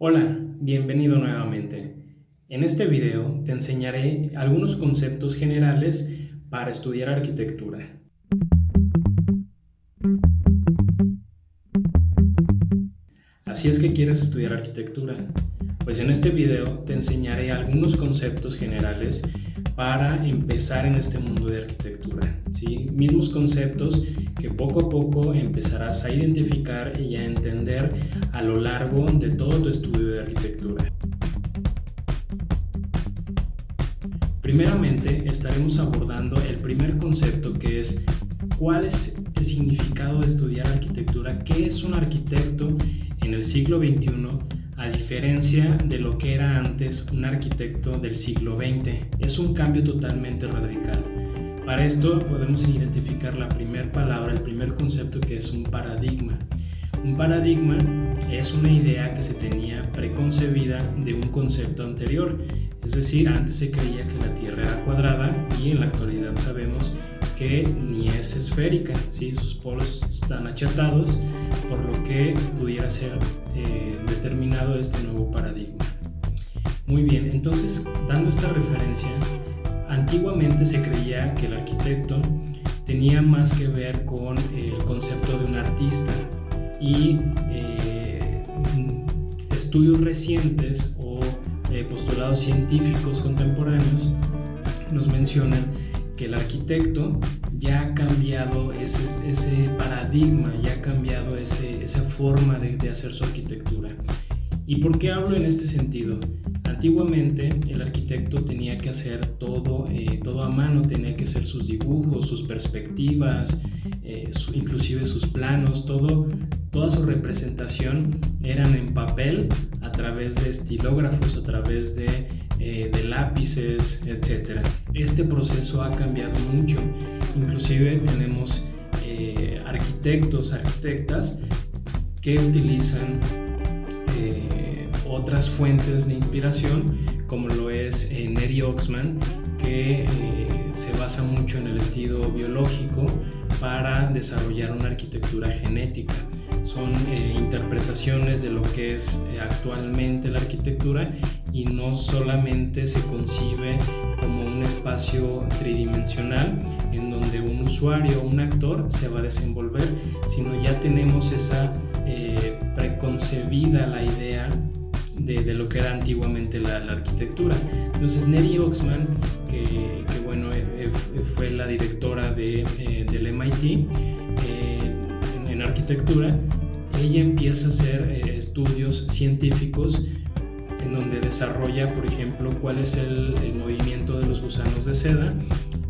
Hola, bienvenido nuevamente. En este video te enseñaré algunos conceptos generales para estudiar arquitectura. Así es que quieres estudiar arquitectura. Pues en este video te enseñaré algunos conceptos generales para empezar en este mundo de arquitectura, ¿sí? Mismos conceptos que poco a poco empezarás a identificar y a entender a lo largo de todo tu estudio de arquitectura. Primeramente estaremos abordando el primer concepto, que es cuál es el significado de estudiar arquitectura, qué es un arquitecto en el siglo XXI a diferencia de lo que era antes un arquitecto del siglo XX. Es un cambio totalmente radical. Para esto podemos identificar la primera palabra, el primer concepto, que es un paradigma. Un paradigma es una idea que se tenía preconcebida de un concepto anterior. Es decir, antes se creía que la Tierra era cuadrada y en la actualidad sabemos que ni es esférica, ¿sí? Sus polos están achatados, por lo que pudiera ser determinado este nuevo paradigma. Muy bien, entonces, dando esta referencia, antiguamente se creía que el arquitecto tenía más que ver con el concepto de un artista y estudios recientes o postulados científicos contemporáneos nos mencionan que el arquitecto ya ha cambiado ese paradigma, ya ha cambiado esa forma de hacer su arquitectura. ¿Y por qué hablo en este sentido? Antiguamente el arquitecto tenía que hacer todo a mano, tenía que hacer sus dibujos, sus perspectivas, inclusive sus planos, toda su representación eran en papel a través de estilógrafos, a través de lápices, etc. Este proceso ha cambiado mucho, inclusive tenemos arquitectos, arquitectas que utilizan otras fuentes de inspiración, como lo es Neri Oxman, que se basa mucho en el estilo biológico para desarrollar una arquitectura genética. Son interpretaciones de lo que es actualmente la arquitectura y no solamente se concibe como un espacio tridimensional en donde un usuario o un actor se va a desenvolver, sino ya tenemos esa preconcebida la idea de lo que era antiguamente la arquitectura. Entonces Neri Oxman, que bueno, fue la directora del MIT en arquitectura, ella empieza a hacer estudios científicos en donde desarrolla, por ejemplo, cuál es el movimiento de los gusanos de seda,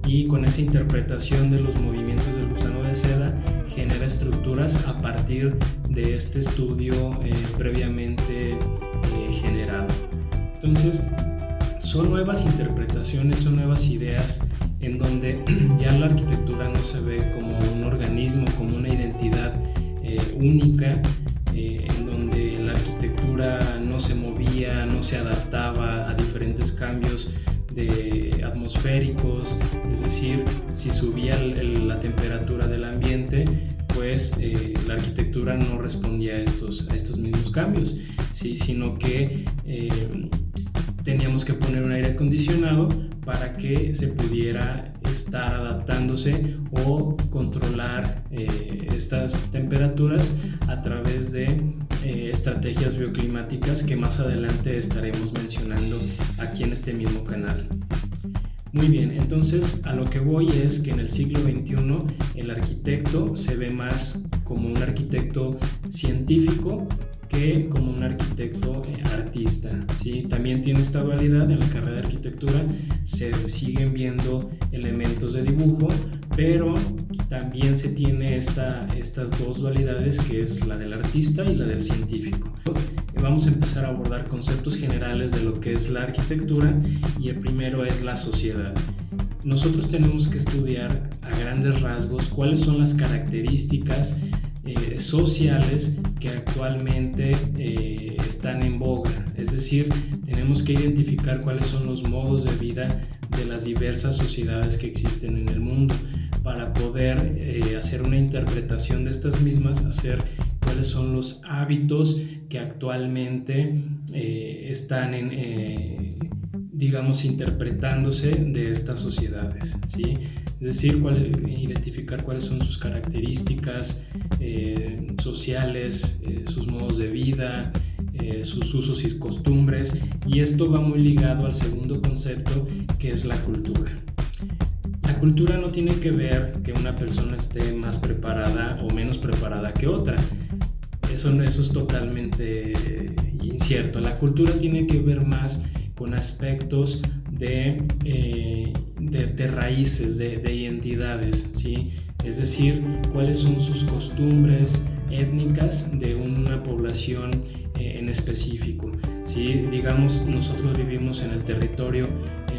y con esa interpretación de los movimientos del gusano de seda genera estructuras a partir de este estudio previamente generado. Entonces, son nuevas interpretaciones, son nuevas ideas en donde ya la arquitectura no se ve como un organismo, como una identidad única, en donde la arquitectura no se movía, no se adaptaba a diferentes cambios atmosféricos, es decir, si subía la temperatura del ambiente, pues la arquitectura no respondía a estos mismos cambios, ¿sí? Sino que teníamos que poner un aire acondicionado para que se pudiera estar adaptándose o controlar estas temperaturas a través de estrategias bioclimáticas que más adelante estaremos mencionando aquí en este mismo canal. Muy bien, entonces a lo que voy es que en el siglo XXI el arquitecto se ve más como un arquitecto científico que como un arquitecto artista, ¿sí? También tiene esta dualidad en la carrera de arquitectura, se siguen viendo elementos de dibujo, pero también se tiene estas dos dualidades, que es la del artista y la del científico. Vamos a empezar a abordar conceptos generales de lo que es la arquitectura, y el primero es la sociedad. Nosotros tenemos que estudiar a grandes rasgos cuáles son las características sociales que actualmente están en boga, es decir, tenemos que identificar cuáles son los modos de vida de las diversas sociedades que existen en el mundo para poder hacer una interpretación de estas mismas, hacer cuál cuáles son los hábitos que actualmente están digamos, interpretándose de estas sociedades, ¿sí? Es decir, identificar cuáles son sus características sociales, sus modos de vida, sus usos y costumbres, y esto va muy ligado al segundo concepto, que es la cultura. La cultura no tiene que ver que una persona esté más preparada o menos preparada que otra. Eso es totalmente incierto. La cultura tiene que ver más con aspectos de raíces, de identidades, ¿sí? Es decir, cuáles son sus costumbres étnicas de una población en específico, ¿sí? Digamos, nosotros vivimos en el territorio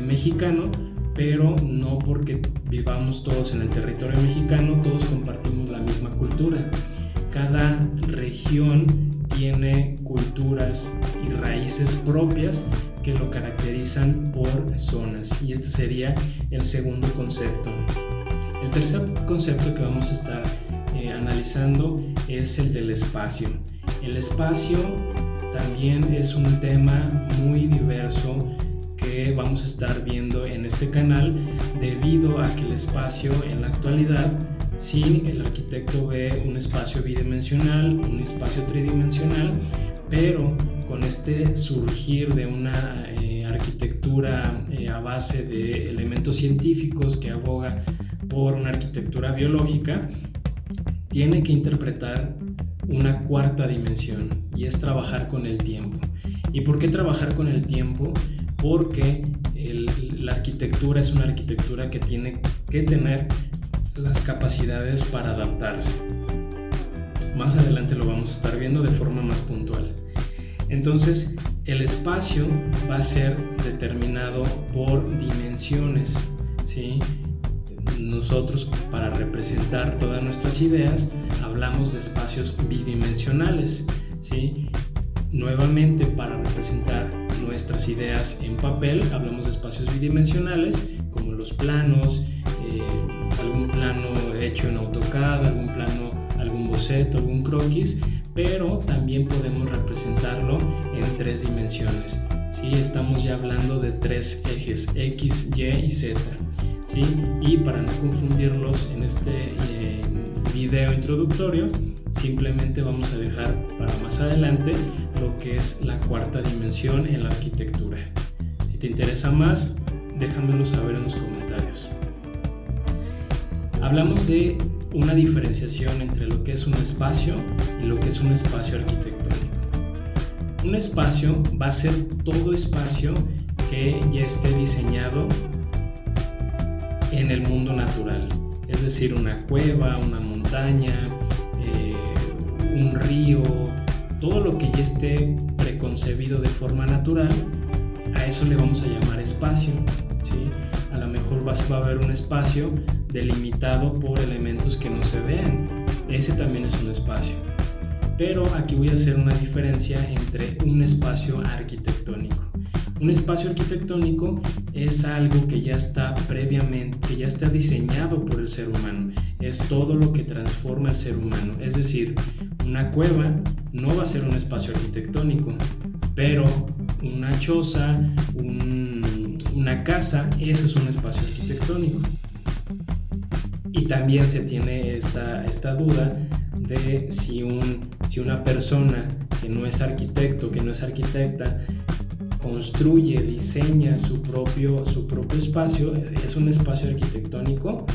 mexicano, pero no porque vivamos todos en el territorio mexicano, todos compartimos la misma cultura. Cada región tiene culturas y raíces propias que lo caracterizan por zonas, y este sería el segundo concepto. El tercer concepto que vamos a estar analizando es el del espacio. El espacio también es un tema muy diverso que vamos a estar viendo en este canal, debido a que el espacio en la actualidad, sí, el arquitecto ve un espacio bidimensional, un espacio tridimensional, pero con este surgir de una arquitectura a base de elementos científicos que aboga por una arquitectura biológica, tiene que interpretar una cuarta dimensión, y es trabajar con el tiempo. ¿Y por qué trabajar con el tiempo? Porque la arquitectura es una arquitectura que tiene que tener las capacidades para adaptarse. Más adelante lo vamos a estar viendo de forma más puntual. Entonces, el espacio va a ser determinado por dimensiones, ¿sí? Nosotros, para representar todas nuestras ideas, hablamos de espacios bidimensionales, ¿sí? Nuevamente, para representar nuestras ideas en papel, hablamos de espacios bidimensionales, como los planos, algún plano hecho en AutoCAD, algún boceto, algún croquis, pero también podemos representarlo en tres dimensiones, ¿sí? Estamos ya hablando de tres ejes, X, Y y Z, ¿sí? Y para no confundirlos en este video introductorio, simplemente vamos a dejar para más adelante lo que es la cuarta dimensión en la arquitectura. Si te interesa más, déjamelo saber en los comentarios. Hablamos de una diferenciación entre lo que es un espacio y lo que es un espacio arquitectónico. Un espacio va a ser todo espacio que ya esté diseñado en el mundo natural, es decir, una cueva, una montaña, un río, todo lo que ya esté preconcebido de forma natural, a eso le vamos a llamar espacio, ¿sí? A lo mejor va a haber un espacio delimitado por elementos que no se vean, ese también es un espacio. Pero aquí voy a hacer una diferencia entre un espacio arquitectónico. Un espacio arquitectónico es algo que ya está previamente, que ya está diseñado por el ser humano. Es todo lo que transforma al ser humano. Es decir, una cueva no va a ser un espacio arquitectónico, pero una choza, una casa, ese es un espacio arquitectónico. Y también se tiene esta duda de si una persona que no es arquitecto, que no es arquitecta, construye, diseña su propio espacio, ¿es un espacio arquitectónico?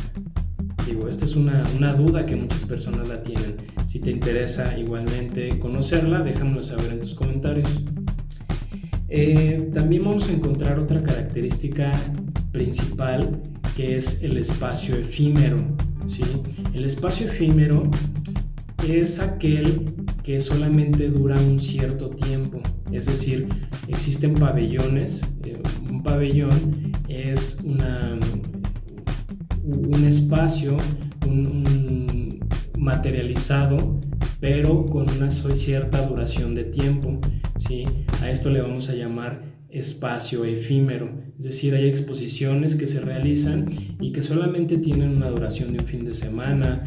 Digo, esta es una duda que muchas personas la tienen. Si te interesa igualmente conocerla, déjamelo saber en tus comentarios. También vamos a encontrar otra característica principal, que es el espacio efímero, ¿sí? El espacio efímero es aquel que solamente dura un cierto tiempo, es decir, existen pabellones. Un pabellón es un espacio materializado, pero con una cierta duración de tiempo, ¿sí? A esto le vamos a llamar espacio efímero, es decir, hay exposiciones que se realizan y que solamente tienen una duración de un fin de semana,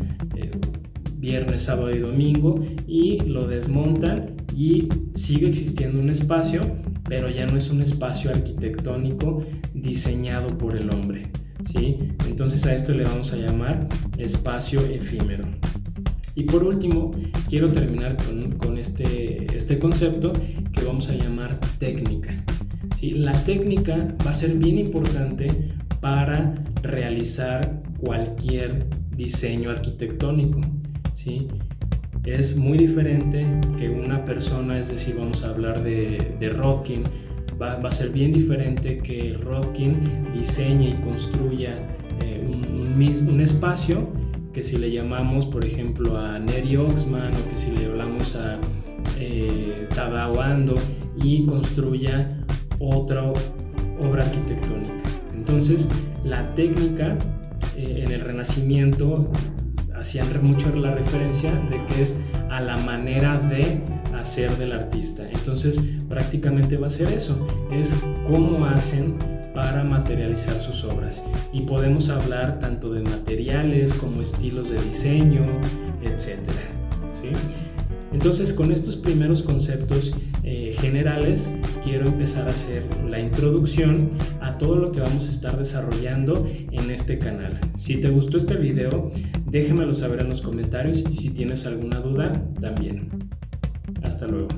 viernes, sábado y domingo, y lo desmontan y sigue existiendo un espacio, pero ya no es un espacio arquitectónico diseñado por el hombre, ¿sí? Entonces a esto le vamos a llamar espacio efímero. Y por último, quiero terminar con este concepto que vamos a llamar técnica, ¿sí? La técnica va a ser bien importante para realizar cualquier diseño arquitectónico, ¿sí? Es muy diferente que una persona, es decir, vamos a hablar de Rodkin, va a ser bien diferente que Rodkin diseñe y construya un espacio, que si le llamamos, por ejemplo, a Neri Oxman, o que si le hablamos a Tadao Ando, y construya otra obra arquitectónica. Entonces, la técnica en el Renacimiento hacían mucho la referencia de que es a la manera de hacer del artista. Entonces, prácticamente va a ser eso, es cómo hacen para materializar sus obras. Y podemos hablar tanto de materiales como estilos de diseño, etcétera, ¿sí? Entonces, con estos primeros conceptos generales, quiero empezar a hacer la introducción a todo lo que vamos a estar desarrollando en este canal. Si te gustó este video, déjamelo saber en los comentarios, y si tienes alguna duda, también. Hasta luego.